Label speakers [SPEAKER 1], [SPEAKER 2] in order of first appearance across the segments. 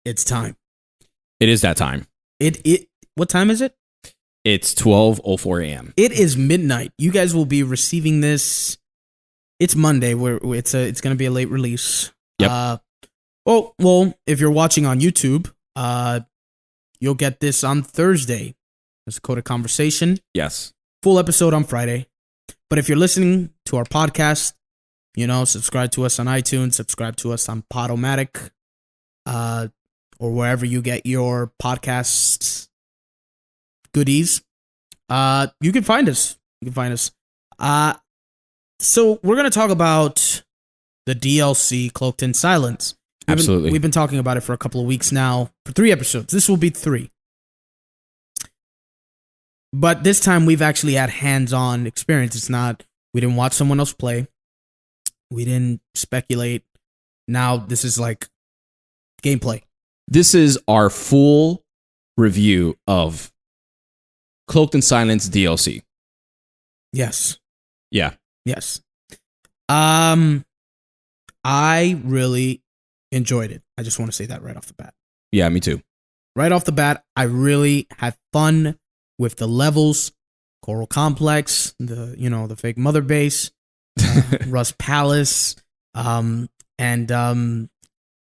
[SPEAKER 1] It's time.
[SPEAKER 2] It is that time.
[SPEAKER 1] What time is it?
[SPEAKER 2] It's 12:04 a.m.
[SPEAKER 1] It is midnight. You guys will be receiving this. It's Monday. It's going to be a late release.
[SPEAKER 2] Yep.
[SPEAKER 1] Well, if you're watching on YouTube, you'll get this on Thursday. It's a Codec conversation.
[SPEAKER 2] Yes.
[SPEAKER 1] Full episode on Friday. But if you're listening to our podcast, subscribe to us on iTunes, subscribe to us on Podomatic, or wherever you get your podcasts goodies. You can find us. So we're going to talk about the DLC Cloaked in Silence.
[SPEAKER 2] Absolutely.
[SPEAKER 1] We've been talking about it for a couple of weeks now, for 3 episodes. This will be 3. But this time we've actually had hands-on experience. It's not, we didn't watch someone else play. We didn't speculate. Now this is like gameplay.
[SPEAKER 2] This is our full review of Cloaked in Silence DLC.
[SPEAKER 1] Yes.
[SPEAKER 2] Yeah.
[SPEAKER 1] Yes. I really enjoyed it. I just want to say that right off the bat.
[SPEAKER 2] Yeah, me too.
[SPEAKER 1] Right off the bat, I really had fun with the levels, Coral Complex, the fake mother base, Rust Palace, and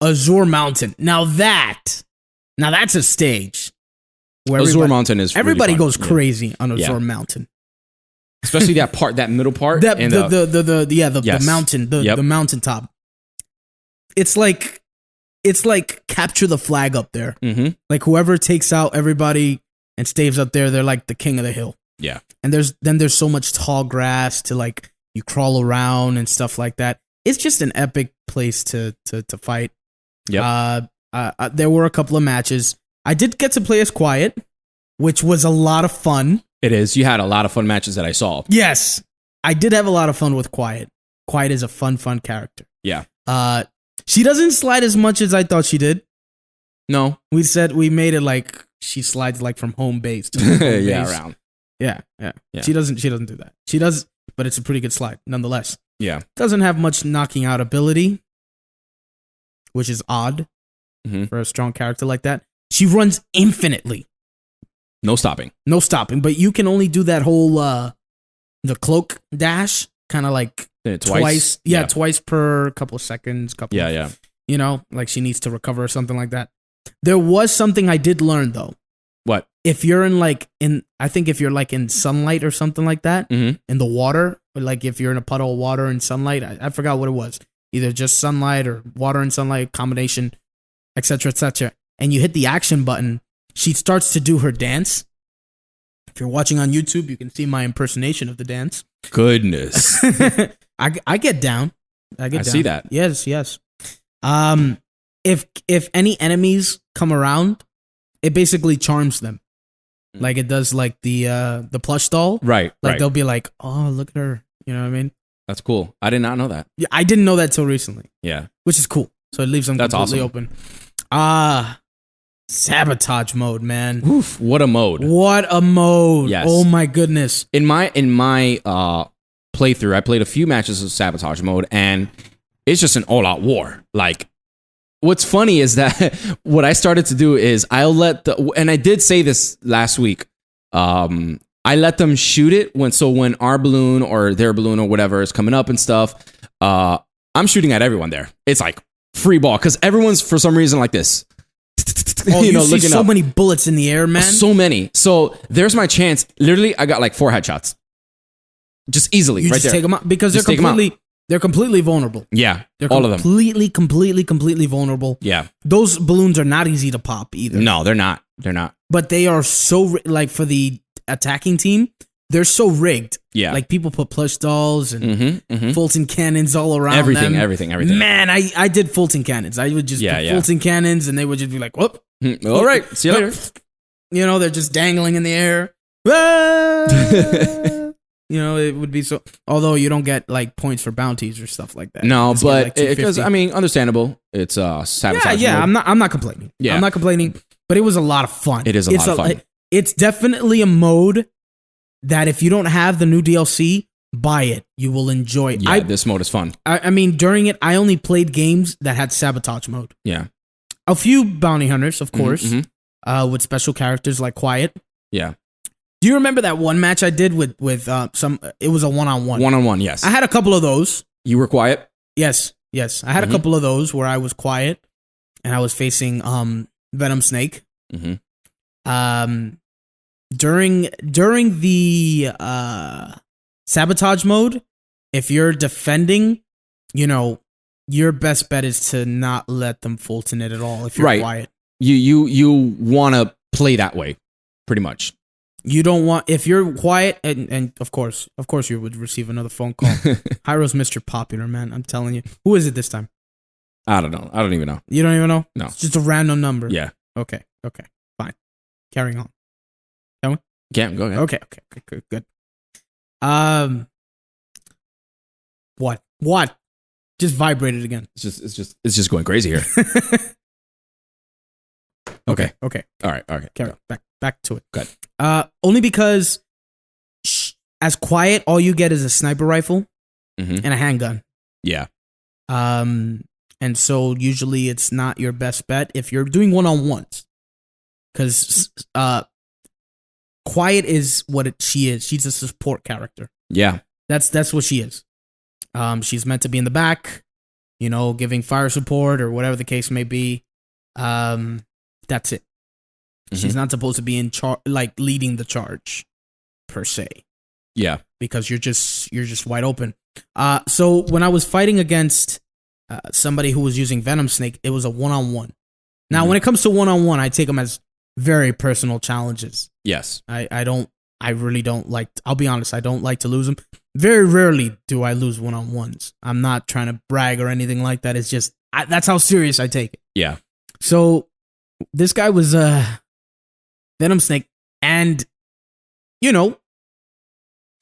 [SPEAKER 1] Azure Mountain. Now that's a stage where
[SPEAKER 2] Azure Mountain is
[SPEAKER 1] everybody
[SPEAKER 2] really
[SPEAKER 1] goes crazy on Azure Mountain.
[SPEAKER 2] Especially that middle part.
[SPEAKER 1] The mountain, the mountaintop. It's like capture the flag up there.
[SPEAKER 2] Mm-hmm.
[SPEAKER 1] Like whoever takes out everybody and stays up there, they're like the king of the hill.
[SPEAKER 2] Yeah.
[SPEAKER 1] And there's so much tall grass to like you crawl around and stuff like that. It's just an epic place to fight.
[SPEAKER 2] Yeah.
[SPEAKER 1] There were a couple of matches. I did get to play as Quiet, which was a lot of fun.
[SPEAKER 2] It is. You had a lot of fun matches that I saw.
[SPEAKER 1] Yes. I did have a lot of fun with Quiet. Quiet is a fun character.
[SPEAKER 2] Yeah.
[SPEAKER 1] She doesn't slide as much as I thought she did.
[SPEAKER 2] No.
[SPEAKER 1] We made it like she slides like from home base to home base.
[SPEAKER 2] Around.
[SPEAKER 1] Yeah. She doesn't do that. She does, but it's a pretty good slide nonetheless.
[SPEAKER 2] Yeah.
[SPEAKER 1] Doesn't have much knocking out ability, which is odd for a strong character like that. She runs infinitely.
[SPEAKER 2] No stopping.
[SPEAKER 1] But you can only do that whole the cloak dash kind of like twice. Yeah, twice per couple of seconds.
[SPEAKER 2] Yeah.
[SPEAKER 1] Like she needs to recover or something like that. There was something I did learn though.
[SPEAKER 2] What?
[SPEAKER 1] If you're in sunlight or something like that, in the water, like if you're in a puddle of water and sunlight, I forgot what it was. Either just sunlight or water and sunlight combination, etc., etc. And you hit the action button, she starts to do her dance. If you're watching on YouTube, you can see my impersonation of the dance.
[SPEAKER 2] Goodness.
[SPEAKER 1] I get down. I
[SPEAKER 2] see that.
[SPEAKER 1] Yes. If any enemies come around, it basically charms them. Like it does like the plush doll.
[SPEAKER 2] Right.
[SPEAKER 1] Like they'll be like, oh, look at her. You know what I mean?
[SPEAKER 2] That's cool. I did not know that.
[SPEAKER 1] Yeah, I didn't know that till recently.
[SPEAKER 2] Yeah.
[SPEAKER 1] Which is cool. So it leaves them completely open. Sabotage mode, man.
[SPEAKER 2] Oof, what a mode.
[SPEAKER 1] Yes. Oh my goodness.
[SPEAKER 2] In my playthrough, I played a few matches of sabotage mode, and it's just an all-out war. Like, what's funny is that what I started to do is and I did say this last week, I let them shoot it when our balloon or their balloon or whatever is coming up and stuff, I'm shooting at everyone there. It's like free ball, because everyone's for some reason like this.
[SPEAKER 1] Oh, you see so many bullets in the air, man.
[SPEAKER 2] So many. So there's my chance. Literally, I got like 4 headshots. Just easily,
[SPEAKER 1] you
[SPEAKER 2] right
[SPEAKER 1] just
[SPEAKER 2] there.
[SPEAKER 1] Take them out because they're completely vulnerable.
[SPEAKER 2] Yeah,
[SPEAKER 1] they're
[SPEAKER 2] all of them.
[SPEAKER 1] Completely vulnerable.
[SPEAKER 2] Yeah.
[SPEAKER 1] Those balloons are not easy to pop either.
[SPEAKER 2] No, they're not.
[SPEAKER 1] But they are so, like for the attacking team, they're so rigged.
[SPEAKER 2] Yeah.
[SPEAKER 1] Like people put plush dolls and Fulton cannons all around
[SPEAKER 2] everything,
[SPEAKER 1] them.
[SPEAKER 2] Everything.
[SPEAKER 1] Man, I did Fulton cannons. I would just put Fulton cannons and they would just be like, whoop.
[SPEAKER 2] All right, see you later.
[SPEAKER 1] They're just dangling in the air. It would be so. Although you don't get like points for bounties or stuff like that.
[SPEAKER 2] No, but
[SPEAKER 1] because
[SPEAKER 2] understandable. It's sabotage.
[SPEAKER 1] Yeah. Mode. I'm not complaining.
[SPEAKER 2] Yeah,
[SPEAKER 1] I'm not complaining. But it was a lot of fun.
[SPEAKER 2] It is a lot of fun.
[SPEAKER 1] It's definitely a mode that if you don't have the new DLC, buy it. You will enjoy it.
[SPEAKER 2] Yeah, this mode is fun.
[SPEAKER 1] I mean, during it, I only played games that had sabotage mode.
[SPEAKER 2] Yeah.
[SPEAKER 1] a few bounty hunters, of course, with special characters like Quiet.
[SPEAKER 2] Yeah.
[SPEAKER 1] Do you remember that one match I did with some? It was a 1-on-1.
[SPEAKER 2] 1-on-1, yes.
[SPEAKER 1] I had a couple of those.
[SPEAKER 2] You were Quiet?
[SPEAKER 1] Yes. I had a couple of those where I was Quiet, and I was facing Venom Snake. During the sabotage mode, if you're defending, your best bet is to not let them Fulton it at all. If you're Quiet,
[SPEAKER 2] you want to play that way, pretty much.
[SPEAKER 1] You don't want, if you're Quiet, and of course you would receive another phone call. Hyro's Mr. Popular, man. I'm telling you. Who is it this time?
[SPEAKER 2] I don't know. I don't even know.
[SPEAKER 1] You don't even know?
[SPEAKER 2] No.
[SPEAKER 1] It's just a random number.
[SPEAKER 2] Yeah.
[SPEAKER 1] Okay. Fine. Carrying on. Can we?
[SPEAKER 2] Yeah, go ahead.
[SPEAKER 1] Okay. Good. What? Just vibrated again.
[SPEAKER 2] It's just going crazy here. Okay. All right.
[SPEAKER 1] Carry on. Back to it.
[SPEAKER 2] Good.
[SPEAKER 1] Only because as Quiet, all you get is a sniper rifle and a handgun.
[SPEAKER 2] Yeah.
[SPEAKER 1] And so usually it's not your best bet if you're doing 1-on-1s, because Quiet is what she is. She's a support character.
[SPEAKER 2] Yeah.
[SPEAKER 1] That's what she is. She's meant to be in the back, giving fire support or whatever the case may be. That's it. She's not supposed to be in charge, like leading the charge, per se.
[SPEAKER 2] Yeah.
[SPEAKER 1] Because you're just wide open. So when I was fighting against somebody who was using Venom Snake, it was a 1-on-1. Now, when it comes to 1-on-1, I take them as very personal challenges.
[SPEAKER 2] Yes.
[SPEAKER 1] I really don't like, I'll be honest, I don't like to lose them. Very rarely do I lose 1-on-1s. I'm not trying to brag or anything like that. It's just, that's how serious I take it.
[SPEAKER 2] Yeah.
[SPEAKER 1] So this guy was Venom Snake, and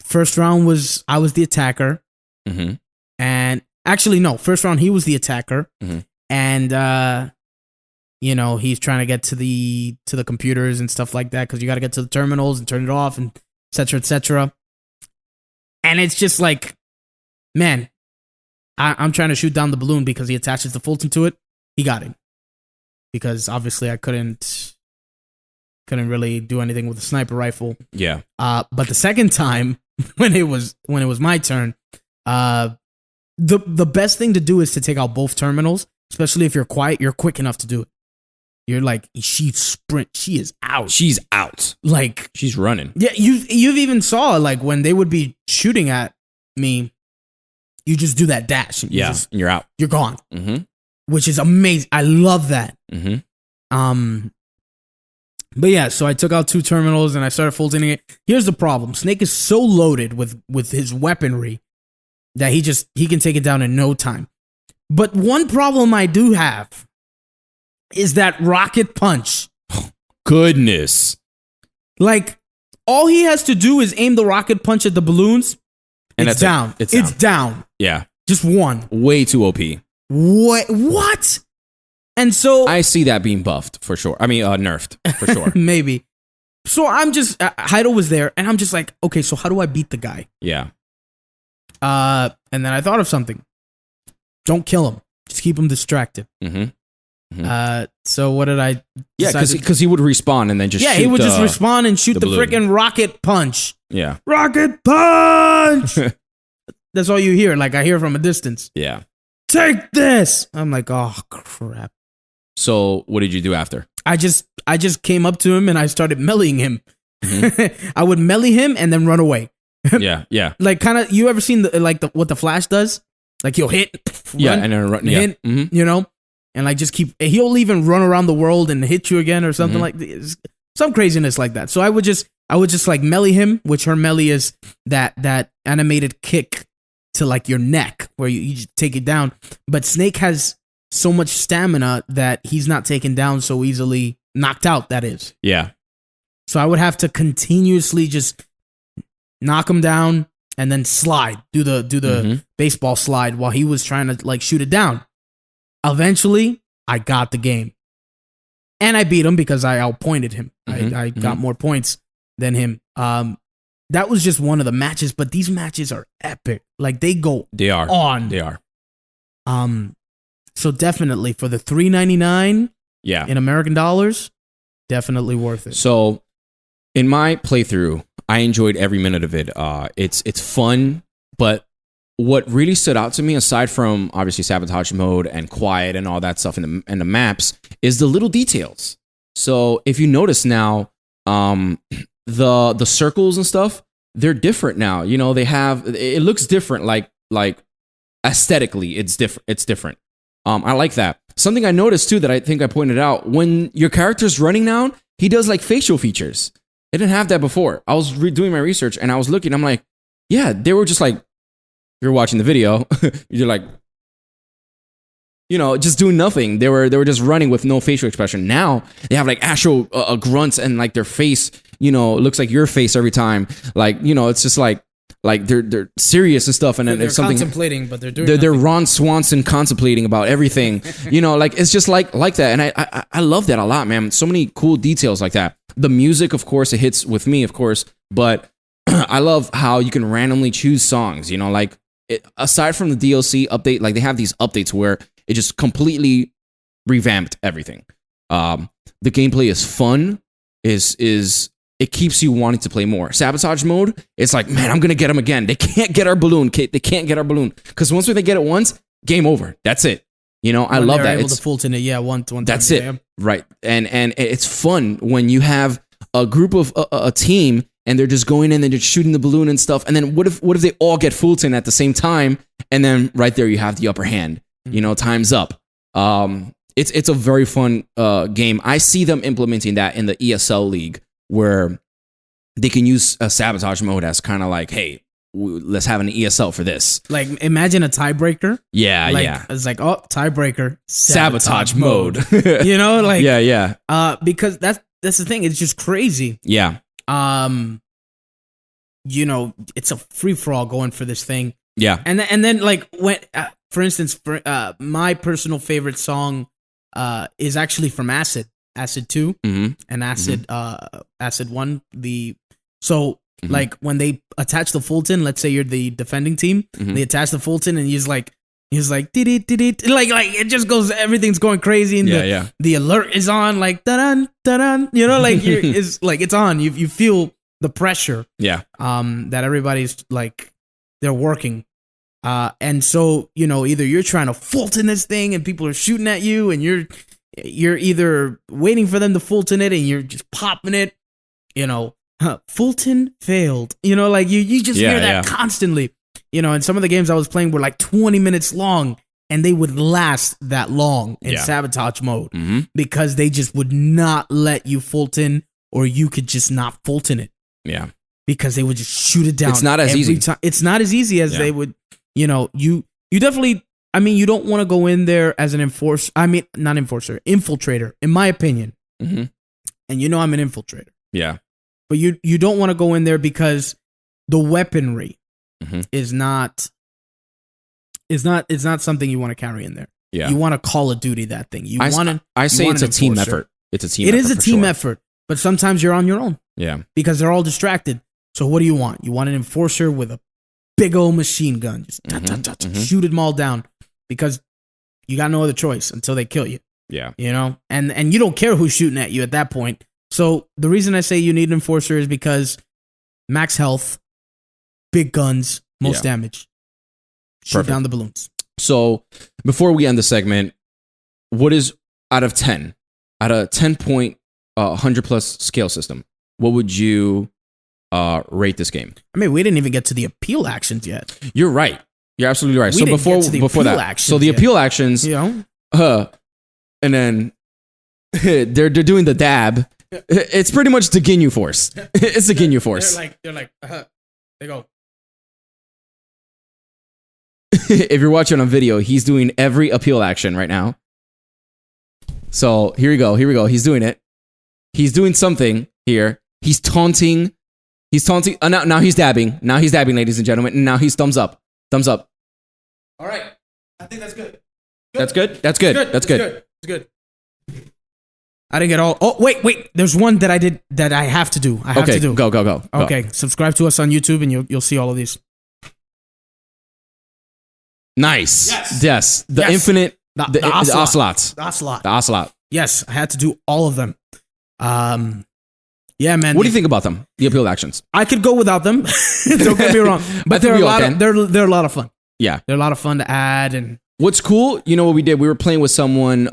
[SPEAKER 1] first round I was the attacker, and actually no, first round he was the attacker, and he's trying to get to the computers and stuff like that, because you got to get to the terminals and turn it off and etc. And it's just like, man, I'm trying to shoot down the balloon because he attaches the Fulton to it. He got him, because obviously I couldn't really do anything with a sniper rifle.
[SPEAKER 2] Yeah.
[SPEAKER 1] But the second time, when it was my turn, the best thing to do is to take out both terminals, especially if you're Quiet. You're quick enough to do it. You're like, she is out.
[SPEAKER 2] She's out.
[SPEAKER 1] Like,
[SPEAKER 2] she's running.
[SPEAKER 1] Yeah, you've even saw, like, when they would be shooting at me, you just do that dash. And
[SPEAKER 2] and you're out.
[SPEAKER 1] You're gone. Which is amazing. I love that. But yeah, so I took out 2 terminals and I started Fultoning it. Here's the problem. Snake is so loaded with his weaponry that he can take it down in no time. But one problem I do have is that rocket punch.
[SPEAKER 2] Goodness.
[SPEAKER 1] Like, all he has to do is aim the rocket punch at the balloons, and it's down. It's down.
[SPEAKER 2] Yeah.
[SPEAKER 1] Just one.
[SPEAKER 2] Way too OP.
[SPEAKER 1] What? And so
[SPEAKER 2] I see that being buffed for sure. I mean, nerfed for sure.
[SPEAKER 1] Maybe. So I'm just, Heido was there, and I'm just like, okay, so how do I beat the guy?
[SPEAKER 2] Yeah.
[SPEAKER 1] And then I thought of something. Don't kill him. Just keep him distracted. So what did I?
[SPEAKER 2] Yeah, because he would respawn and then just
[SPEAKER 1] he would just respawn and shoot the freaking rocket punch.
[SPEAKER 2] Yeah.
[SPEAKER 1] Rocket punch. That's all you hear. Like, I hear from a distance.
[SPEAKER 2] Yeah.
[SPEAKER 1] Take this. I'm like, oh crap.
[SPEAKER 2] So what did you do after?
[SPEAKER 1] I just came up to him and I started meleeing him. I would melee him and then run away.
[SPEAKER 2] Yeah.
[SPEAKER 1] Like, kind of, you ever seen what the Flash does? Like, he'll hit, run,
[SPEAKER 2] and then run,
[SPEAKER 1] hit, and like just he'll even run around the world and hit you again or something like this. Some craziness like that. So I would just like melee him, which her melee is that animated kick to like your neck where you just take it down. But Snake has so much stamina that he's not taken down so easily, knocked out, that is.
[SPEAKER 2] Yeah.
[SPEAKER 1] So I would have to continuously just knock him down and then slide, do the baseball slide while he was trying to like shoot it down. Eventually, I got the game. And I beat him because I outpointed him. I got more points than him. That was just one of the matches, but these matches are epic. Like, they go on.
[SPEAKER 2] They are.
[SPEAKER 1] So definitely for the $3.99,
[SPEAKER 2] Yeah.
[SPEAKER 1] In American dollars, definitely worth it.
[SPEAKER 2] So in my playthrough, I enjoyed every minute of it. It's fun, but what really stood out to me, aside from obviously sabotage mode and quiet and all that stuff in the maps, is the little details. So if you notice now, the circles and stuff, they're different now. You know, it looks different, like aesthetically, it's different. I like that. Something I noticed too that I think I pointed out, when your character's running now, he does like facial features. It didn't have that before. I was doing my research and I was looking, I'm like, yeah, they were just like, you're watching the video, you're like, you know, just doing nothing. They were just running with no facial expression. Now they have like actual grunts, and like their face, you know, looks like your face every time. Like, you know, it's just like they're serious and stuff. And then
[SPEAKER 1] they're
[SPEAKER 2] if something
[SPEAKER 1] contemplating, but they're
[SPEAKER 2] they're Ron Swanson contemplating about everything. You know, like it's just like that. And I love that a lot, man. So many cool details like that. The music, of course, it hits with me, of course, but I love how you can randomly choose songs. You know, like aside from the DLC update, like they have these updates where it just completely revamped everything. The gameplay is fun. It keeps you wanting to play more. Sabotage mode, it's like, man, I'm gonna get them again. They can't get our balloon. They can't get our balloon, because once they get it once, game over. That's it. You know, I love that.
[SPEAKER 1] Able to Fulton it, yeah, one
[SPEAKER 2] that's it, right? And it's fun when you have a group of a team, and they're just going in and they're shooting the balloon and stuff. And then what if they all get Fulton at the same time? And then right there you have the upper hand. You know, time's up. It's a very fun game. I see them implementing that in the ESL League, where they can use a sabotage mode as kind of like, hey, let's have an ESL for this.
[SPEAKER 1] Like, imagine a tiebreaker.
[SPEAKER 2] Yeah,
[SPEAKER 1] like,
[SPEAKER 2] yeah.
[SPEAKER 1] It's like, oh, tiebreaker,
[SPEAKER 2] sabotage mode.
[SPEAKER 1] You know, like,
[SPEAKER 2] yeah.
[SPEAKER 1] Because that's the thing. It's just crazy.
[SPEAKER 2] Yeah.
[SPEAKER 1] You know, it's a free for all going for this thing.
[SPEAKER 2] Yeah.
[SPEAKER 1] And then like when, for instance, my personal favorite song is actually from Acid 2 and Acid 1. Like when they attach the Fulton, let's say you're the defending team, they attach the Fulton and he's like did it like it just goes, everything's going crazy, and the alert is on, like da-dun, da-dun, you know, like it's like it's on. You feel the pressure.
[SPEAKER 2] Yeah.
[SPEAKER 1] That everybody's like, they're working. And so, you know, either you're trying to Fulton this thing and people are shooting at you, and you're either waiting for them to Fulton it and you're just popping it, you know, Fulton failed, you know, like you just hear that constantly, you know. And some of the games I was playing were like 20 minutes long, and they would last that long in sabotage mode because they just would not let you Fulton, or you could just not Fulton it. Yeah. Because they would just shoot it down.
[SPEAKER 2] It's not as easy.
[SPEAKER 1] It's not as easy as they would. You know, you definitely, I mean, you don't want to go in there as an enforcer. I mean, not enforcer, infiltrator, in my opinion. And you know I'm an infiltrator. Yeah. But you don't want to go in there because the weaponry is not something you want to carry in there. Yeah. You want to Call of Duty that thing.
[SPEAKER 2] I say it's a team effort. It's a team effort.
[SPEAKER 1] It is a team effort, but sometimes you're on your own.
[SPEAKER 2] Yeah.
[SPEAKER 1] Because they're all distracted. So what do you want? You want an enforcer with a big old machine gun, just shoot them all down, because you got no other choice until they kill you. Yeah, you know, and you don't care who's shooting at you at that point. So the reason I say you need an enforcer is because max health, big guns, most damage, shoot down the balloons.
[SPEAKER 2] So before we end the segment, what is out of 10 point 100 plus scale system? What would you rate this game?
[SPEAKER 1] I mean, we didn't even get to the appeal actions yet.
[SPEAKER 2] You're right. You're absolutely right. So before that, so the appeal actions, you know, and then they're doing the dab. It's pretty much the Ginyu Force. It's the Ginyu Force.
[SPEAKER 1] They're like, they go.
[SPEAKER 2] If you're watching on video, he's doing every appeal action right now. So here we go. He's doing it. He's doing something here. He's taunting. Now he's dabbing. Ladies and gentlemen. And now he's thumbs up. All
[SPEAKER 1] right. I think that's good.
[SPEAKER 2] That's good. That's good.
[SPEAKER 1] I didn't get all. Oh, wait. There's one that I have to do.
[SPEAKER 2] Go.
[SPEAKER 1] Okay. Subscribe to us on YouTube and you'll see all of these.
[SPEAKER 2] Nice. Yes. The infinite. The ocelots.
[SPEAKER 1] The ocelot.
[SPEAKER 2] The ocelot.
[SPEAKER 1] Yes, I had to do all of them. Yeah, man.
[SPEAKER 2] What do you think about them? The appeal actions.
[SPEAKER 1] I could go without them. Don't get me wrong, but they're a lot of fun.
[SPEAKER 2] Yeah,
[SPEAKER 1] they're a lot of fun to add. And
[SPEAKER 2] what's cool, you know what we did? We were playing with someone.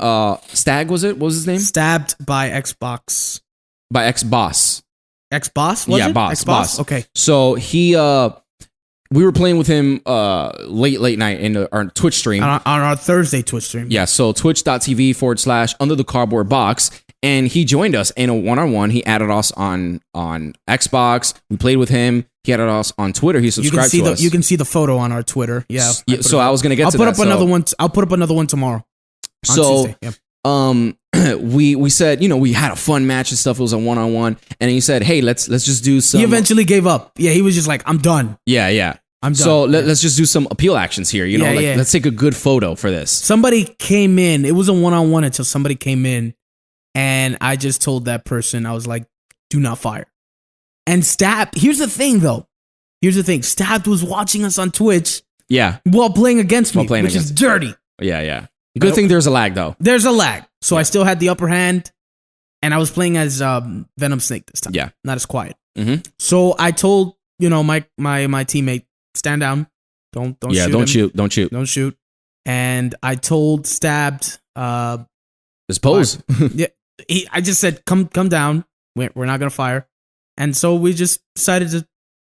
[SPEAKER 2] Stag was it? What was his name?
[SPEAKER 1] Stabbed by Xbox.
[SPEAKER 2] By X-Boss.
[SPEAKER 1] X-Boss?
[SPEAKER 2] Yeah,
[SPEAKER 1] it?
[SPEAKER 2] Boss.
[SPEAKER 1] X-Boss? Okay.
[SPEAKER 2] So he, we were playing with him late night in our Twitch stream.
[SPEAKER 1] On our Thursday Twitch stream.
[SPEAKER 2] Yeah, so twitch.tv/under the cardboard box. And he joined us in a one-on-one. He added us on Xbox. We played with him. He added us on Twitter. He subscribed to us.
[SPEAKER 1] You can see the photo on our Twitter. Yeah.
[SPEAKER 2] So I was going to get to that.
[SPEAKER 1] I'll put up another one tomorrow.
[SPEAKER 2] So,
[SPEAKER 1] Tuesday. Yeah.
[SPEAKER 2] we said, you know, we had a fun match and stuff. It was a one-on-one. And he said, hey, let's just do some.
[SPEAKER 1] He eventually gave up. Yeah, he was just like, I'm done.
[SPEAKER 2] Yeah.
[SPEAKER 1] I'm done.
[SPEAKER 2] So let's just do some appeal actions here. You know, let's take a good photo for this.
[SPEAKER 1] Somebody came in. It was a one-on-one until somebody came in. And I just told that person, I was like, do not fire. And Stabbed, here's the thing though. Stabbed was watching us on Twitch.
[SPEAKER 2] Yeah.
[SPEAKER 1] While playing against me, which is dirty.
[SPEAKER 2] Yeah. Good thing there's a lag though.
[SPEAKER 1] There's a lag. So I still had the upper hand. And I was playing as Venom Snake this time.
[SPEAKER 2] Yeah.
[SPEAKER 1] Not as quiet.
[SPEAKER 2] Mm-hmm.
[SPEAKER 1] So I told, my teammate, stand down. Don't shoot. And I told Stabbed,
[SPEAKER 2] just pose.
[SPEAKER 1] Yeah. I just said, come down. We're not going to fire. And so we just decided to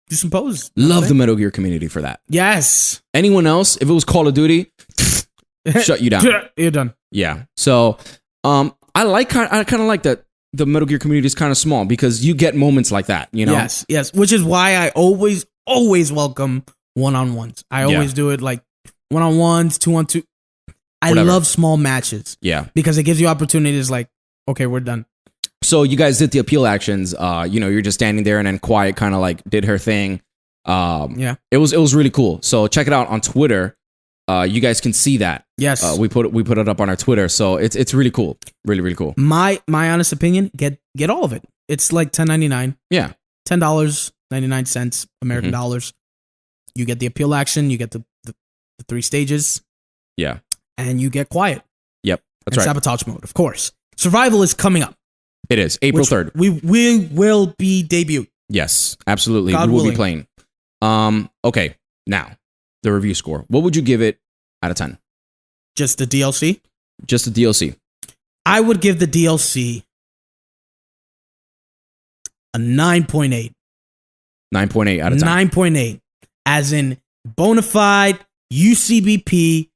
[SPEAKER 1] do some poses.
[SPEAKER 2] Love the Metal Gear community for that.
[SPEAKER 1] Yes.
[SPEAKER 2] Anyone else, if it was Call of Duty, shut you down.
[SPEAKER 1] You're done.
[SPEAKER 2] Yeah. So I kind of like that the Metal Gear community is kind of small because you get moments like that, you know?
[SPEAKER 1] Yes. Which is why I always welcome one-on-ones. I always do it like one-on-ones, two-on-two. I love small matches.
[SPEAKER 2] Yeah.
[SPEAKER 1] Because it gives you opportunities like, okay, we're done.
[SPEAKER 2] So you guys did the appeal actions. You're just standing there and then Quiet kind of like did her thing.
[SPEAKER 1] Yeah.
[SPEAKER 2] It was really cool. So check it out on Twitter. You guys can see that.
[SPEAKER 1] Yes.
[SPEAKER 2] We put it up on our Twitter. So it's really cool. Really, really cool.
[SPEAKER 1] My honest opinion, get all of it. It's like $10.99.
[SPEAKER 2] Yeah.
[SPEAKER 1] $10.99 American dollars. You get the appeal action, you get the 3 stages.
[SPEAKER 2] Yeah.
[SPEAKER 1] And you get Quiet.
[SPEAKER 2] Yep. That's right.
[SPEAKER 1] Sabotage mode, of course. Survival is coming up.
[SPEAKER 2] It is April 3rd.
[SPEAKER 1] We will be debuted.
[SPEAKER 2] Yes, absolutely.
[SPEAKER 1] God
[SPEAKER 2] we will
[SPEAKER 1] willing.
[SPEAKER 2] be playing. Okay, now the review score. What would you give it out of 10?
[SPEAKER 1] Just the DLC?
[SPEAKER 2] Just the DLC.
[SPEAKER 1] I would give the DLC a 9.8.
[SPEAKER 2] 9.8 out of 10.
[SPEAKER 1] 9.8. As in bona fide UCBP,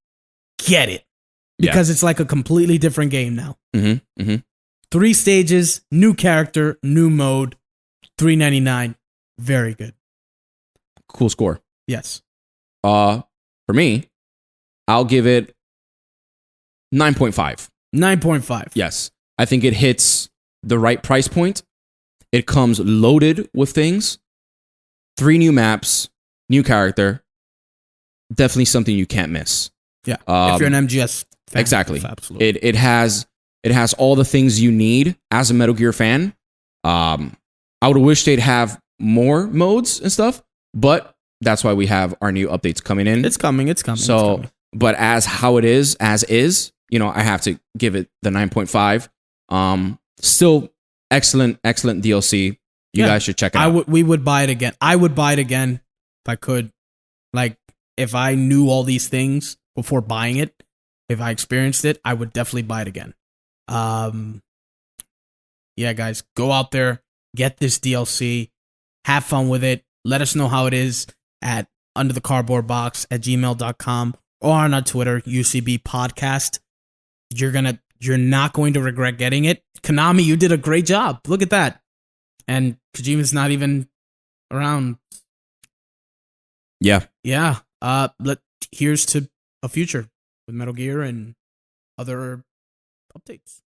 [SPEAKER 1] get it. Because it's like a completely different game now. 3 stages, new character, new mode, $3.99. Very good.
[SPEAKER 2] Cool score.
[SPEAKER 1] Yes.
[SPEAKER 2] For me, I'll give it 9.5.
[SPEAKER 1] 9.5.
[SPEAKER 2] Yes. I think it hits the right price point. It comes loaded with things. 3 new maps, new character. Definitely something you can't miss.
[SPEAKER 1] Yeah. If you're an MGS fan.
[SPEAKER 2] Exactly.
[SPEAKER 1] Absolutely.
[SPEAKER 2] It has all the things you need as a Metal Gear fan. I would wish they'd have more modes and stuff, but that's why we have our new updates coming in.
[SPEAKER 1] It's coming.
[SPEAKER 2] So, but as is, I have to give it the 9.5. Still excellent DLC. You guys should check it out.
[SPEAKER 1] We would buy it again. I would buy it again if I could. Like, if I knew all these things before buying it, if I experienced it, I would definitely buy it again. Yeah, guys, go out there, get this DLC, have fun with it. Let us know how it is at underthecardboardbox@gmail.com or on our Twitter, UCB Podcast. You're not going to regret getting it. Konami, you did a great job. Look at that. And Kojima's not even around.
[SPEAKER 2] Yeah.
[SPEAKER 1] Yeah. Here's to a future with Metal Gear and other updates.